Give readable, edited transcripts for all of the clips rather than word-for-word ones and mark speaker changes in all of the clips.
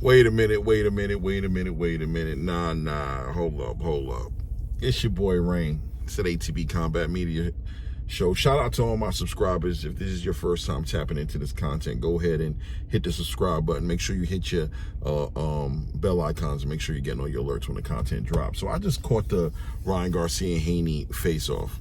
Speaker 1: Wait a minute. Nah. Hold up. It's your boy Rain. It's an ATB Combat Media Show. Shout out to all my subscribers. If this is your first time tapping into this content, go ahead and hit the subscribe button. Make sure you hit your bell icons and make sure you're getting all your alerts when the content drops. So I just caught the Ryan Garcia and Haney face-off.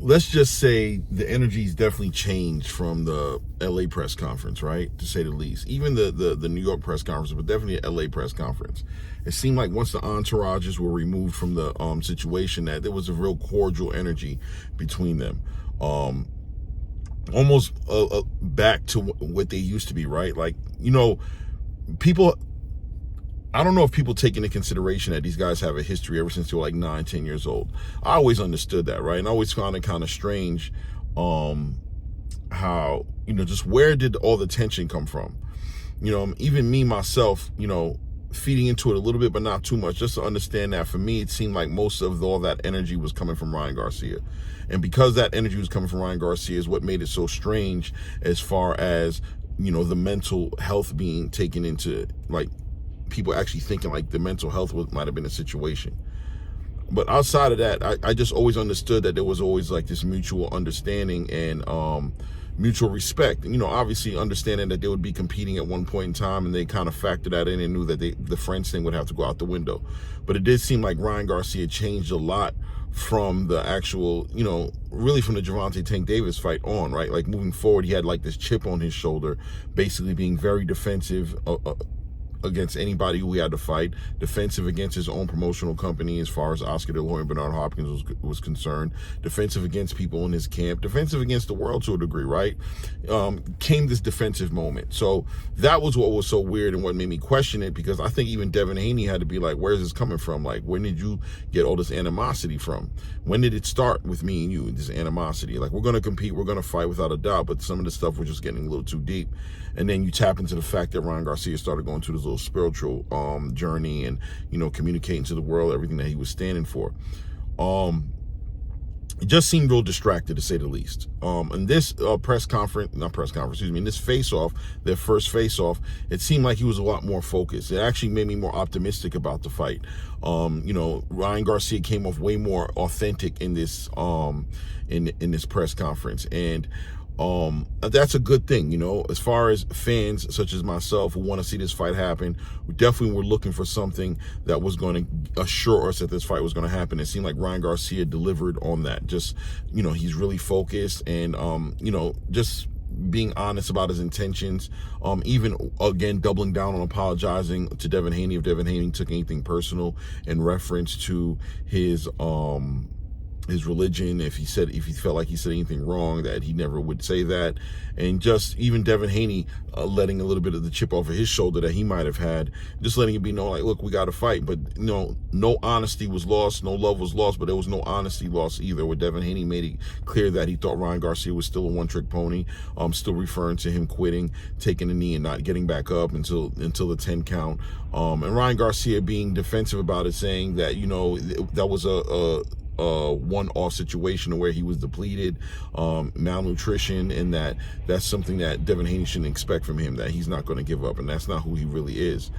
Speaker 1: Let's just say the energy's definitely changed from the LA press conference, right? To say the least. Even the New York press conference, but definitely the LA press conference. It seemed like once the entourages were removed from the situation, that there was a real cordial energy between them. Almost back to what they used to be, right? Like, people, I don't know if people take into consideration that these guys have a history ever since they were like 9, 10 years old. I always understood that, right? And I always found it kind of strange how, just where did all the tension come from? Even me, myself, feeding into it a little bit, but not too much, just to understand that for me, it seemed like most of all that energy was coming from Ryan Garcia. And because that energy was coming from Ryan Garcia is what made it so strange as far as, the mental health being taken into, like, people actually thinking like the mental health might have been a situation. But outside of that, I just always understood that there was always like this mutual understanding and mutual respect. Obviously understanding that they would be competing at one point in time, and they kind of factored that in and knew that the friends thing would have to go out the window. But it did seem like Ryan Garcia changed a lot from the actual, really from the Gervonta Tank Davis fight on, right? Like moving forward, he had like this chip on his shoulder, basically being very defensive against anybody who he had to fight, defensive against his own promotional company as far as Oscar De La Hoya and Bernard Hopkins was concerned, defensive against people in his camp, defensive against the world to a degree, right? Came this defensive moment. So that was what was so weird and what made me question it, because I think even Devin Haney had to be like, where's this coming from? Like, when did you get all this animosity from? When did it start with me and you, this animosity? Like, we're going to compete, we're going to fight without a doubt, but some of the stuff was just getting a little too deep. And then you tap into the fact that Ryan Garcia started going through this little spiritual journey and, communicating to the world everything that he was standing for. It just seemed real distracted, to say the least. In this in this face-off, their first face-off, it seemed like he was a lot more focused. It actually made me more optimistic about the fight. Ryan Garcia came off way more authentic in this in this press conference, and that's a good thing. As far as fans such as myself who want to see this fight happen, we definitely were looking for something that was going to assure us that this fight was going to happen. It seemed like Ryan Garcia delivered on that. Just, he's really focused and, just being honest about his intentions, even again doubling down on apologizing to Devin Haney if Devin Haney took anything personal in reference to his religion, if he felt like he said anything wrong, that he never would say that. And just even Devin Haney letting a little bit of the chip off of his shoulder that he might have had, just letting it be known, like, look, we got to fight. But no honesty was lost, no love was lost, but there was no honesty lost either, where Devin Haney made it clear that he thought Ryan Garcia was still a one-trick pony, still referring to him quitting, taking a knee and not getting back up until the 10 count. And Ryan Garcia being defensive about it, saying that, that was a one-off situation where he was depleted, malnutrition, and that's something that Devin Haney shouldn't expect from him, that he's not going to give up, and that's not who he really is.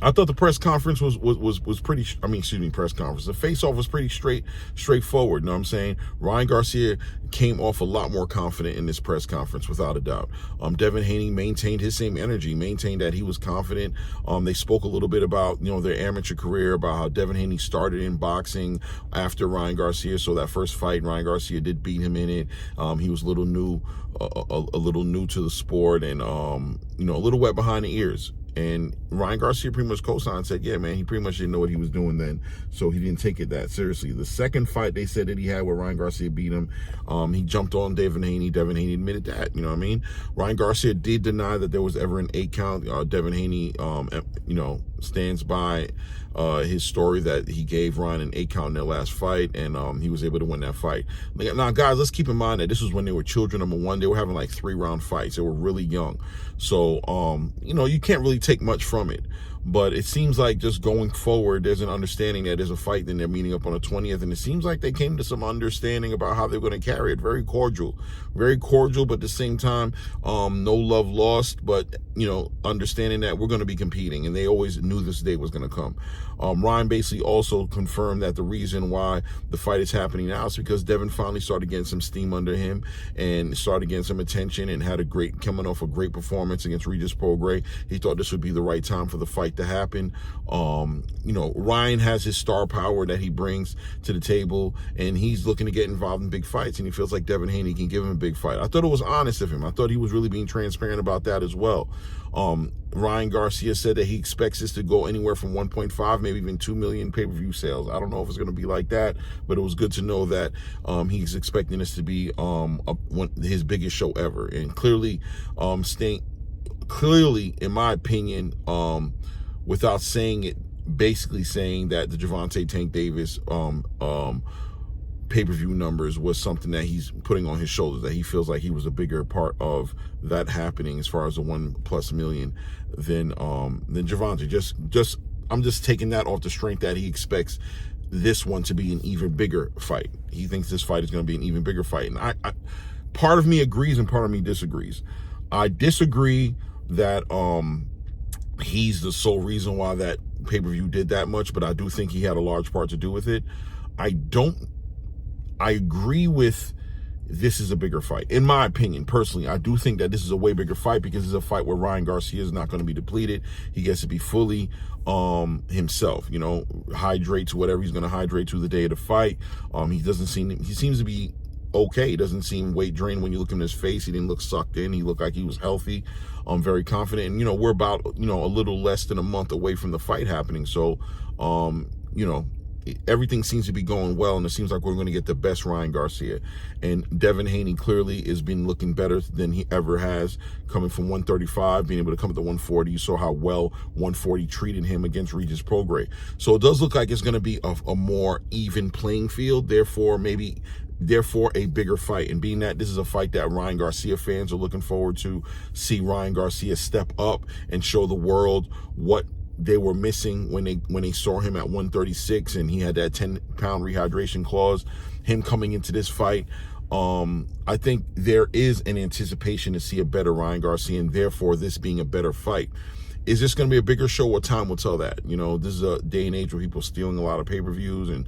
Speaker 1: I thought the press conference was pretty, press conference. The face-off was pretty straightforward, you know what I'm saying? Ryan Garcia came off a lot more confident in this press conference, without a doubt. Devin Haney maintained his same energy, maintained that he was confident. They spoke a little bit about, their amateur career, about how Devin Haney started in boxing after Ryan Garcia. So that first fight, Ryan Garcia did beat him in it. He was a little new to the sport, and, a little wet behind the ears. And Ryan Garcia pretty much co-signed and said, yeah, man, he pretty much didn't know what he was doing then, so he didn't take it that seriously. The second fight they said that he had where Ryan Garcia beat him, he jumped on Devin Haney. Devin Haney admitted that, Ryan Garcia did deny that there was ever an 8 count. Devin Haney, stands by his story that he gave Ryan an 8 count in their last fight, and he was able to win that fight. Now, guys, let's keep in mind that this was when they were children. Number one, they were having like 3-round fights. They were really young. So, you can't really take much from it. But it seems like just going forward, there's an understanding that there's a fight, then they're meeting up on the 20th, and it seems like they came to some understanding about how they're going to carry it. Very cordial, but at the same time, no love lost, but, understanding that we're going to be competing, and they always knew this day was going to come. Ryan basically also confirmed that the reason why the fight is happening now is because Devin finally started getting some steam under him and started getting some attention and had coming off a great performance against Regis Prograis. He thought this would be the right time for the fight to happen. Ryan has his star power that he brings to the table, and he's looking to get involved in big fights, and he feels like Devin Haney can give him a big fight. I thought it was honest of him. I thought he was really being transparent about that as well. Ryan Garcia said that he expects this to go anywhere from 1.5, maybe even 2 million pay-per-view sales. I don't know if it's going to be like that, but it was good to know that he's expecting this to be his biggest show ever. And clearly, in my opinion, without saying it, basically saying that the Gervonta Tank Davis pay-per-view numbers was something that he's putting on his shoulders, that he feels like he was a bigger part of that happening as far as the 1+ million than Gervonta. I'm just taking that off the strength that he expects this one to be an even bigger fight. He thinks this fight is going to be an even bigger fight. And I part of me agrees and part of me disagrees. I disagree that he's the sole reason why that pay-per-view did that much, but I do think he had a large part to do with it. I agree with this is a bigger fight. In my opinion, personally, I do think that this is a way bigger fight because it's a fight where Ryan Garcia is not going to be depleted. He gets to be fully himself, hydrate to whatever he's going to hydrate to the day of the fight. He seems to be okay. He doesn't seem weight drained when you look in his face. He didn't look sucked in. He looked like he was healthy, very confident. And, we're about, a little less than a month away from the fight happening. So, everything seems to be going well, and it seems like we're going to get the best Ryan Garcia. And Devin Haney clearly has been looking better than he ever has, coming from 135, being able to come up to 140. You saw how well 140 treated him against Regis Prograis. So it does look like it's going to be a more even playing field, therefore a bigger fight. And being that this is a fight that Ryan Garcia fans are looking forward to see Ryan Garcia step up and show the world what they were missing when they saw him at 136 and he had that 10-pound rehydration clause. Him coming into this fight, I think there is an anticipation to see a better Ryan Garcia, and therefore this being a better fight. Is this going to be a bigger show? Well, time will tell that. This is a day and age where people are stealing a lot of pay-per-views and,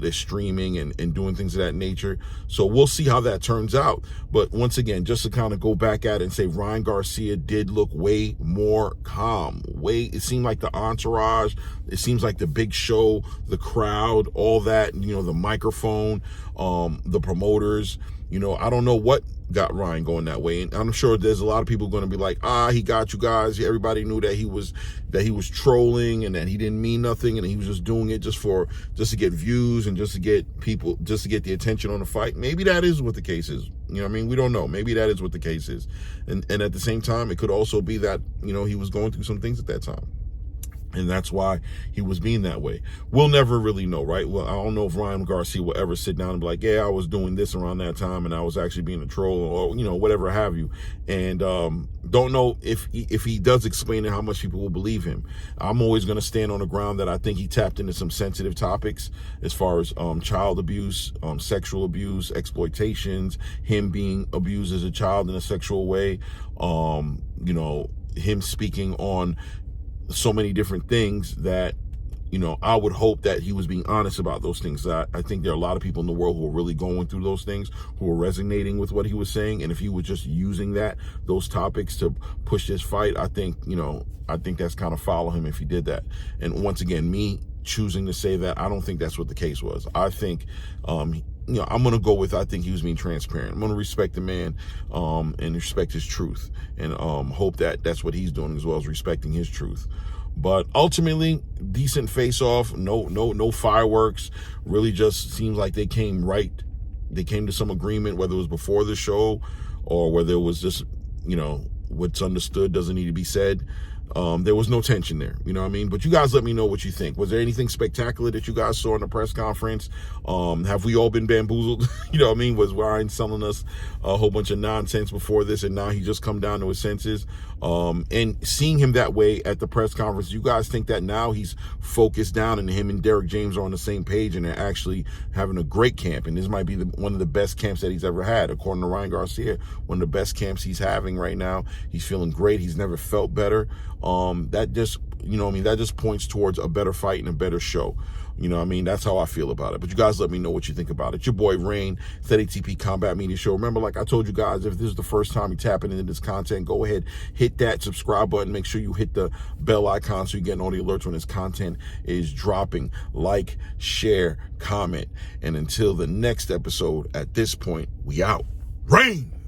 Speaker 1: they're streaming and doing things of that nature. So we'll see how that turns out. But once again, just to kind of go back at it and say Ryan Garcia did look way more calm. It seemed like the entourage, it seems like the big show, the crowd, all that, the microphone, the promoters, I don't know what got Ryan going that way. And I'm sure there's a lot of people going to be like, he got you guys. Everybody knew that he was trolling and that he didn't mean nothing and he was just doing it just to get views and just to get the attention on the fight. Maybe that is what the case is. We don't know. Maybe that is what the case is. And at the same time, it could also be that, he was going through some things at that time. And that's why he was being that way. We'll never really know, right? Well, I don't know if Ryan Garcia will ever sit down and be like, yeah, I was doing this around that time and I was actually being a troll or, whatever have you. And don't know if he does explain it, how much people will believe him. I'm always going to stand on the ground that I think he tapped into some sensitive topics as far as child abuse, sexual abuse, exploitations, him being abused as a child in a sexual way, him speaking on so many different things that, I would hope that he was being honest about those things. I think there are a lot of people in the world who are really going through those things, who are resonating with what he was saying. And if he was just using those topics to push this fight, I think that's kind of follow him if he did that. And once again, me choosing to say that, I don't think that's what the case was. I think, I'm going to go with, I think he was being transparent. I'm going to respect the man and respect his truth and hope that that's what he's doing as well as respecting his truth. But ultimately, decent face-off, no fireworks. Really just seems like they came to some agreement, whether it was before the show or whether it was just, what's understood doesn't need to be said. There was no tension there, you know what I mean? But you guys let me know what you think. Was there anything spectacular that you guys saw in the press conference? Have we all been bamboozled? You know what I mean? Was Ryan selling us a whole bunch of nonsense before this, and now he just come down to his senses? And seeing him that way at the press conference, you guys think that now he's focused down and him and Derek James are on the same page and they're actually having a great camp, and this might be one of the best camps that he's ever had, according to Ryan Garcia, one of the best camps he's having right now. He's feeling great. He's never felt better. That just, you know what I mean, that just points towards a better fight and a better show. You know what I mean? That's how I feel about it. But you guys let me know what you think about it. Your boy Rain, ATP Combat Media Show. Remember, like I told you guys, if this is the first time you're tapping into this content, go ahead, hit that subscribe button. Make sure you hit the bell icon so you're getting all the alerts when this content is dropping. Like, share, comment. And until the next episode, at this point, we out. Rain!